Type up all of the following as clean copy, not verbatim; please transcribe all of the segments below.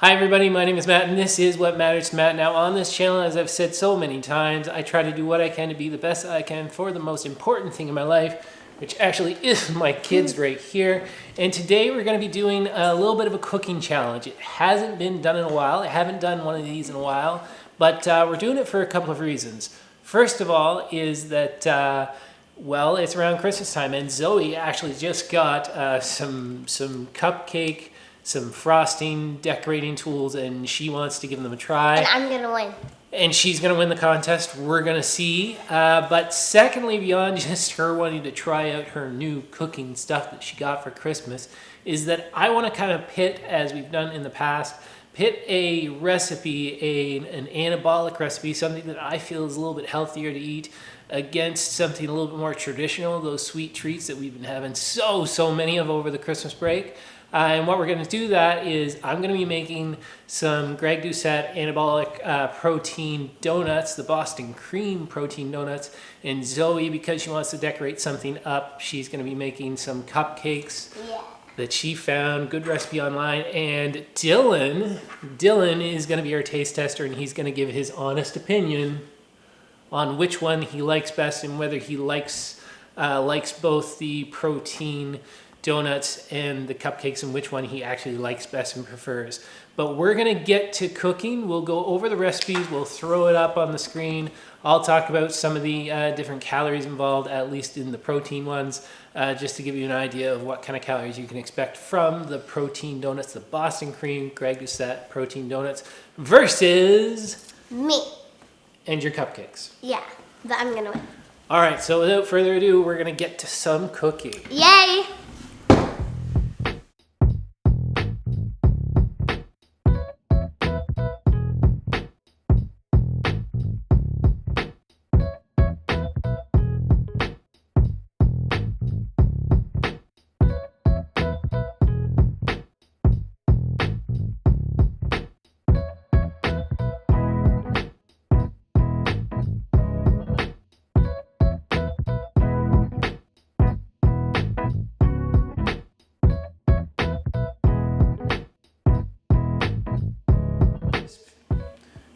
Hi everybody, my name is Matt and this is What Matters to Matt. Now on this channel, as I've said so many times, I try to do what I can to be the best I can for the most important thing in my life, which actually is my kids right here. And today we're going to be doing a little bit of a cooking challenge. It hasn't been done in a while. I haven't done one of these in a while, but we're doing it for a couple of reasons. First of all is that well, it's around Christmas time, and Zoe actually just got some cupcake, some frosting, decorating tools, and she wants to give them a try. And I'm gonna win. And she's gonna win the contest. We're gonna see. But secondly, beyond just her wanting to try out her new cooking stuff that she got for Christmas, is that I want to kind of pit, as we've done in the past, pit a recipe, an anabolic recipe, something that I feel is a little bit healthier to eat, against something a little bit more traditional, those sweet treats that we've been having so many of over the Christmas break. And what we're going to do that is I'm going to be making some Greg Doucette Anabolic Protein Donuts, the Boston Cream Protein Donuts. And Zoe, because she wants to decorate something up, she's going to be making some cupcakes that she found, good recipe online. And Dylan is going to be our taste tester, and he's going to give his honest opinion on which one he likes best and whether he likes both the protein donuts and the cupcakes and which one he actually likes best and prefers. But we're gonna get to cooking. We'll go over the recipes, we'll throw it up on the screen. I'll talk about some of the different calories involved, at least in the protein ones, just to give you an idea of what kind of calories you can expect from the protein donuts, the Boston Cream Greg Doucette Protein Donuts versus me and your cupcakes. Yeah, but I'm gonna win. All right, so without further ado, we're gonna get to some cooking. Yay!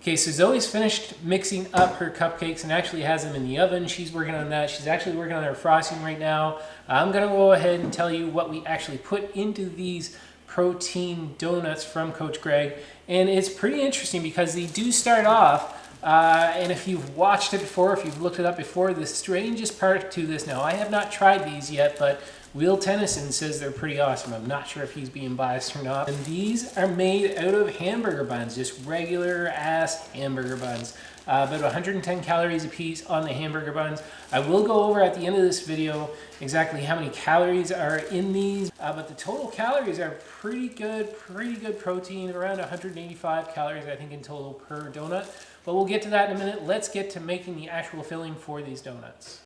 Okay, so Zoe's finished mixing up her cupcakes and actually has them in the oven. She's working on that. She's actually working on her frosting right now. I'm gonna go ahead and tell you what we actually put into these protein donuts from Coach Greg. And it's pretty interesting because they do start off, and if you've watched it before, if you've looked it up before, the strangest part to this, now I have not tried these yet, but Will Tennyson says they're pretty awesome. I'm not sure if he's being biased or not. And these are made out of hamburger buns, just regular ass hamburger buns. About 110 calories a piece on the hamburger buns. I will go over at the end of this video exactly how many calories are in these, but the total calories are pretty good protein, around 185 calories I think in total per donut. But we'll get to that in a minute. Let's get to making the actual filling for these donuts.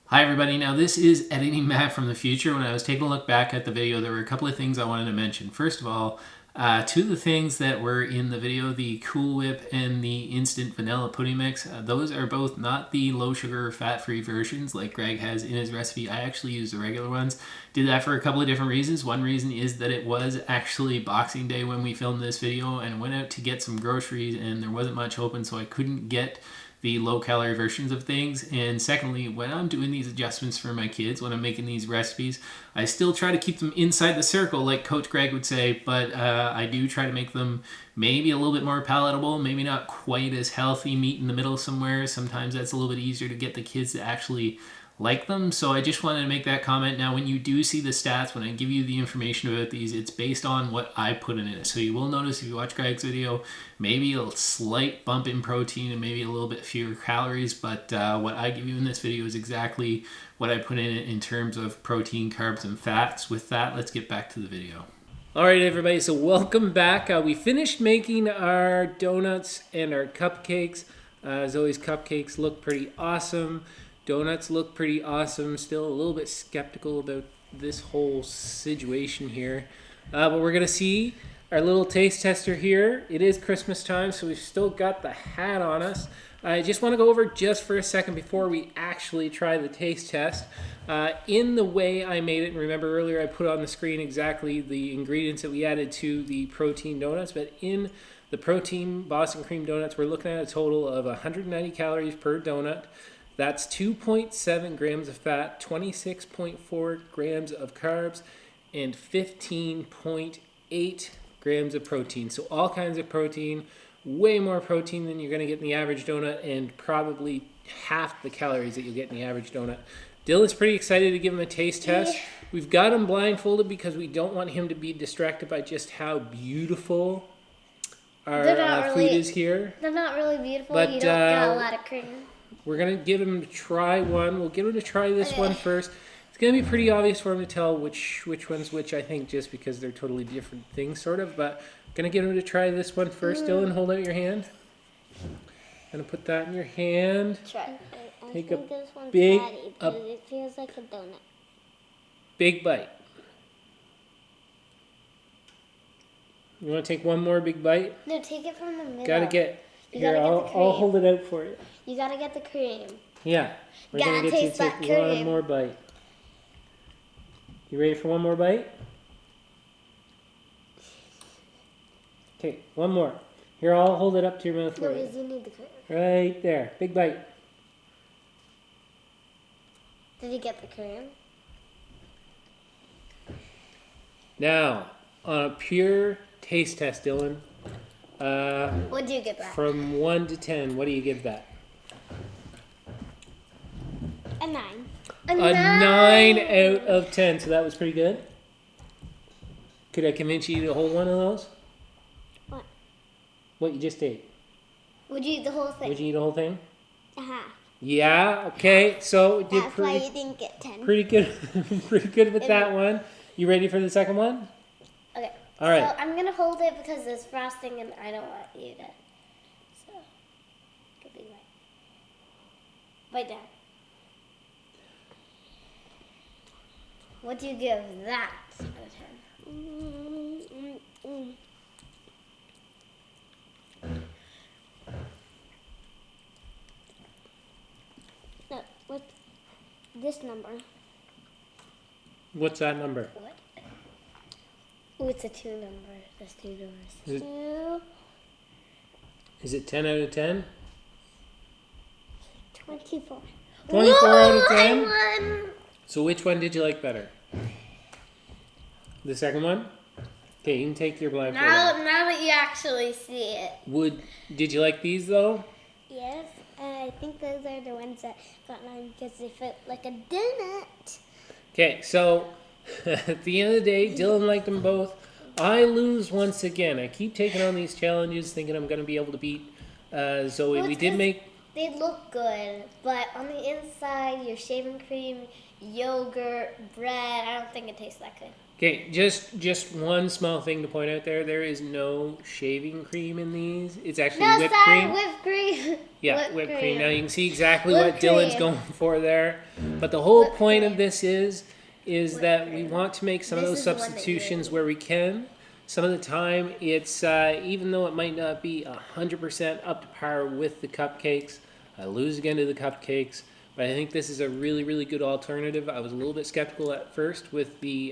Hi everybody, now this is Editing Matt from the future. When I was taking a look back at the video, there were a couple of things I wanted to mention. First of all, Two of the things that were in the video, the Cool Whip and the Instant Vanilla Pudding Mix, those are both not the low sugar, fat-free versions like Greg has in his recipe. I actually use the regular ones. Did that for a couple of different reasons. One reason is that it was actually Boxing Day when we filmed this video, and went out to get some groceries and there wasn't much open, so I couldn't get the low-calorie versions of things. And secondly, when I'm doing these adjustments for my kids, when I'm making these recipes, I still try to keep them inside the circle, like Coach Greg would say, but I do try to make them maybe a little bit more palatable, maybe not quite as healthy, meat in the middle somewhere. Sometimes that's a little bit easier to get the kids to actually like them. So I just wanted to make that comment. Now, when you do see the stats, when I give you the information about these, it's based on what I put in it. So you will notice if you watch Greg's video, maybe a slight bump in protein and maybe a little bit fewer calories, but what I give you in this video is exactly what I put in it in terms of protein, carbs, and fats. With that, let's get back to the video. All right, everybody, so welcome back. We finished making our donuts and our cupcakes. Zoe's cupcakes look pretty awesome. Donuts look pretty awesome. Still a little bit skeptical about this whole situation here. But we're going to see our little taste tester here. It is Christmas time, so we've still got the hat on us. I just want to go over just for a second before we actually try the taste test. In the way I made it, and remember earlier I put on the screen exactly the ingredients that we added to the protein donuts, but in the protein Boston cream donuts, we're looking at a total of 190 calories per donut. That's 2.7 grams of fat, 26.4 grams of carbs, and 15.8 grams of protein. So all kinds of protein, way more protein than you're going to get in the average donut, and probably half the calories that you'll get in the average donut. Dylan's pretty excited to give him a taste test. Yeah. We've got him blindfolded because we don't want him to be distracted by just how beautiful our food is here. They're not really beautiful. But you don't get a lot of cream. We're going to give him to try one. We'll get him to try this one first. It's going to be pretty obvious for him to tell which one's which, I think, just because they're totally different things, sort of. But I'm going to get him to try this one first. Dylan, hold out your hand. Going to put that in your hand. Try. Take a big, it feels like a donut. Big bite. You want to take one more big bite? No, take it from the middle. Gotta get. Here, I'll hold it out for you. You gotta get the cream. Yeah. We're gonna get you to take one more bite. You ready for one more bite? Okay, one more. Here, I'll hold it up to your mouth for you. No, because you need the cream. Right there. Big bite. Did you get the cream? Now, on a pure taste test, Dylan. What do you give that? From 1 to 10, what do you give that? A 9. A 9 out of 10. So that was pretty good. Could I convince you to hold one of those? What? What you just ate. Would you eat the whole thing? Would you eat the whole thing? Uh-huh. Yeah, okay. So it did That's why you didn't get 10. Pretty good. Pretty good with that one. You ready for the second one? Okay. All right. So I'm going to hold it because there's frosting and I don't want you to. So, could be right. Bite down. What do you give that out of 10? No, what's this number? What's that number? What? Oh, it's a 2 number. There's 2 numbers. Is it 10 out of 10? 24. 24 out of 10? I won! So which one did you like better? The second one? Okay, you can take your blindfold off. Now that you actually see it. Did you like these though? Yes, and I think those are the ones that got 9 because they fit like a donut. Okay, so at the end of the day, Dylan liked them both. I lose once again. I keep taking on these challenges thinking I'm going to be able to beat Zoe. Well, we did make... They look good, but on the inside, your shaving cream, yogurt, bread, I don't think it tastes that good. Okay, just one small thing to point out there. There is no shaving cream in these. It's actually whipped cream. Whipped cream. Yeah, whipped cream. Now you can see exactly what Dylan's going for there. But the whole point of this is that we want to make some of those substitutions where we can. Some of the time, it's even though it might not be 100% up to par with the cupcakes, I lose again to the cupcakes. But I think this is a really, really good alternative. I was a little bit skeptical at first with the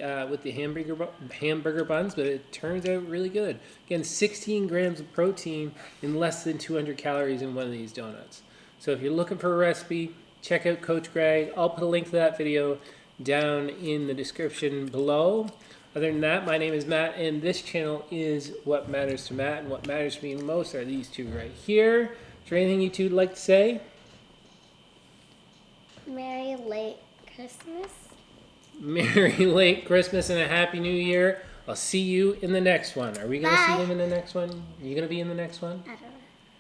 hamburger buns, but it turns out really good. Again, 16 grams of protein and less than 200 calories in one of these donuts. So if you're looking for a recipe, check out Coach Greg. I'll put a link to that video down in the description below. Other than that, my name is Matt, and this channel is What Matters to Matt, and what matters to me most are these two right here. Is there anything you two would like to say? Merry late Christmas. Merry late Christmas and a Happy New Year. I'll see you in the next one. Are we going to see them in the next one? Are you going to be in the next one? I don't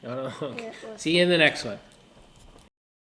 know. I don't know. Okay. See you in the next one.